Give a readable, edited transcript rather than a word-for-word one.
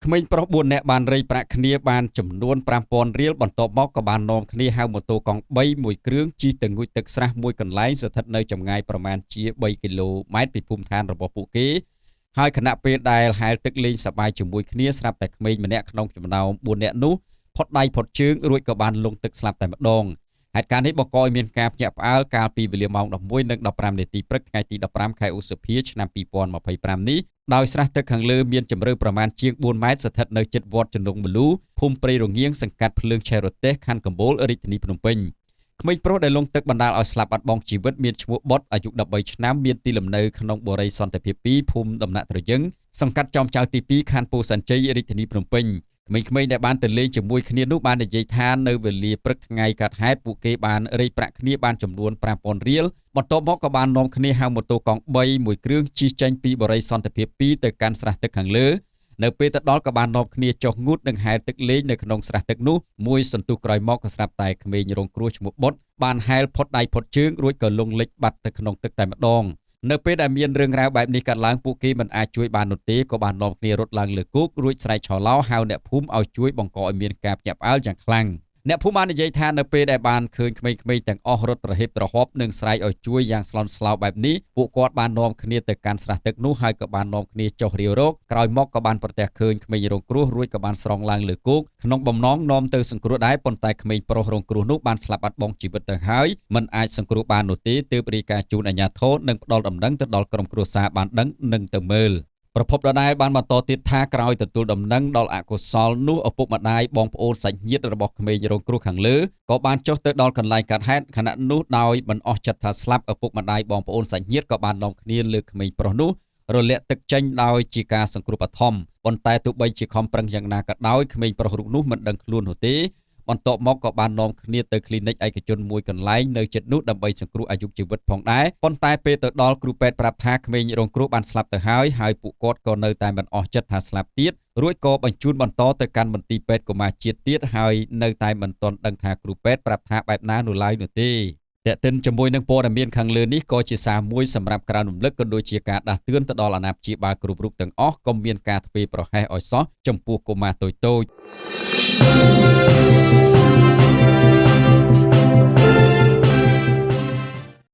ក្មេងប្រុស4នាក់បានរៃប្រាក់គ្នាបានចំនួន 5,000 រៀលបន្ទាប់មកក៏បាននាំគ្នាហៅម៉ូតូកង់3មួយគ្រឿងជិះទៅងូតទឹកស្រះមួយកន្លែងស្ថិតនៅចម្ងាយប្រមាណជា3គីឡូម៉ែត្រពីភូមិឋានរបស់ពួកគេហើយខណៈពេលដែលហែលទឹកលេងសប្បាយជាមួយគ្នាស្រាប់តែក្មេងម្នាក់ក្នុងចំណោម4នាក់នោះផុតដៃផុតជើងរួចក៏បានលង់ទឹកស្លាប់តែម្ដងហេតុការណ៍នេះបង្កឲ្យមានការភ្ញាក់ផ្អើលកាលពីវេលាម៉ោង 11:15 នាទីព្រឹកថ្ងៃទី 15 ខែឧសភាឆ្នាំ 2025 នេះដោយស្រះទឹកខាងលើមានជម្រៅប្រមាណជាង 4 ម៉ែត្រស្ថិតនៅជិតវត្តជំនង់មលូភូមិព្រៃរងៀងសង្កាត់ភ្លើងឆេះរទេះខណ្ឌកំពូលរាជធានីភ្នំពេញក្មេងប្រុសដែលលង់ទឹកបណ្ដាលឲ្យស្លាប់បាត់បង់ជីវិតមានឈ្មោះបុតអាយុ 13 ឆ្នាំមានទីលំនៅក្នុងបូរីសន្តិភាព 2 ភូមិដំណាក់ត្រយឹងសង្កាត់ចំចៅទី 2 ខណ្ឌពោធិ៍សែនជ័យរាជធានីភ្នំពេញក្មេងៗដែលបានទៅលេងជាមួយគ្នានោះបាននិយាយថានៅវេលាព្រឹកថ្ងៃកើតហេតុពួកគេបានរៃប្រាក់គ្នាបានចំនួន 5,000 រៀលបន្ទាប់មកក៏បាននាំគ្នាហៅម៉ូតូកង់3មួយគ្រឿងជិះចេញពីបរិយាសន្តិភាព 2 ទៅកាន់ស្រះទឹកខាងលើនៅពេលទៅដល់ក៏បាននាំគ្នាចុះងូតនិងហែលទឹកលេងនៅក្នុងស្រះទឹកនោះមួយសន្ទុះក្រោយមកក៏ស្រាប់តែក្មេងរងគ្រោះឈ្មោះបុតបានហែលផុតដៃផុតជើងរួចក៏លង់លិចបាត់ទៅក្នុងទឹកតែម្ដងនៅពេលដែលមានរឿងរ៉ាវបែបនេះកើតឡើងពួកគេមិនអាចជួយបាននោះទេក៏បាននាំគ្នារត់ឡើងលើគោករួចស្រែកឆោឡោហៅអ្នកភូមិឲ្យជួយបង្កឲ្យមានការភ្ញាក់ផ្អើលយ៉ាងខ្លាំងអ្នកភូមិបាននិយាយថានៅពេលដែលបានឃើញក្មេងៗទាំងអស់រត់ប្រហេបត្រហប់និងស្រែកឲ្យជួយយ៉ាងស្លន់ស្លោបែបនេះពួកគាត់បាននាំគ្នាទៅកាន់ស្រះទឹកនោះហើយក៏បាននាំគ្នាចុះរាវរកក្រោយមកក៏បានប្រទះឃើញក្មេងរងគ្រោះរួចក៏បានស្រង់ឡើងលើគោកក្នុងបំណងនាំទៅសង្គ្រោះដែរប៉ុន្តែក្មេងប្រុសរងគ្រោះនោះបានស្លាប់បាត់បង់ជីវិតទៅហើយមិនអាចសង្គ្រោះបាននោះទេទើបរាយការណ៍ជូនអាជ្ញាធរនិងផ្ដល់ដំណឹងទៅដល់ក្រុមគ្រួសារបានដឹងនិងទៅមើលប្រពន្ធដដែលបានបន្តទៀតថាក្រោយទទួលដំណឹងដល់អកុសលនោះឪពុកម្ដាយបងប្អូនសាច់ញាតិរបស់ក្មេងរងគ្រោះខាងលើក៏បានចុះទៅដល់កន្លែងកើតហេតុខណៈនោះដោយមិនអស់ចិត្តថាស្លាប់ឪពុកម្ដាយបងប្អូនសាច់ញាតិក៏បាននាំគ្នាលើកក្មេងប្រុសនោះរលាក់ទឹកចេញដោយជាការសង្គ្រោះបឋមប៉ុន្តែទោះបីជាខំប្រឹងយ៉ាងណាក៏ដោយក្មេងប្រុសរូបនោះមិនដឹងខ្លួននោះទេបន្ទាប់មកក៏បាននាំគ្នាទៅគ្លីនិកឯកជនមួយកន្លែងនៅជិតនោះដើម្បីសង្គ្រោះអាយុជីវិតផងដែរប៉ុន្តែពេលទៅដល់គ្រូពេទ្យប្រាប់ថាក្មេងរងគ្រោះបានស្លាប់ទៅហើយពួកគាត់ក៏នៅតែមិនអស់ចិត្តថាស្លាប់ទៀតរួចក៏បញ្ជូនបន្តទៅកាន់មន្ទីរពេទ្យកុមារជាតិទៀតហើយនៅតែមិនទាន់ដឹងថាគ្រូពេទ្យប្រាប់ថាបែបណានោះឡើយនោះទេតែទិនជាមួយនឹងព័ត៌មានខាងលើនេះក៏ជាសារមួយសម្រាប់ក្រើនរំលឹកក៏ដូចជាការដាស់តឿនទៅដល់អាណាព្យាបាលគ្រប់រូបទាំងអស់កុំមានការធ្វេសប្រហែសឲ្យសោះចំពោះកុមារតូចៗ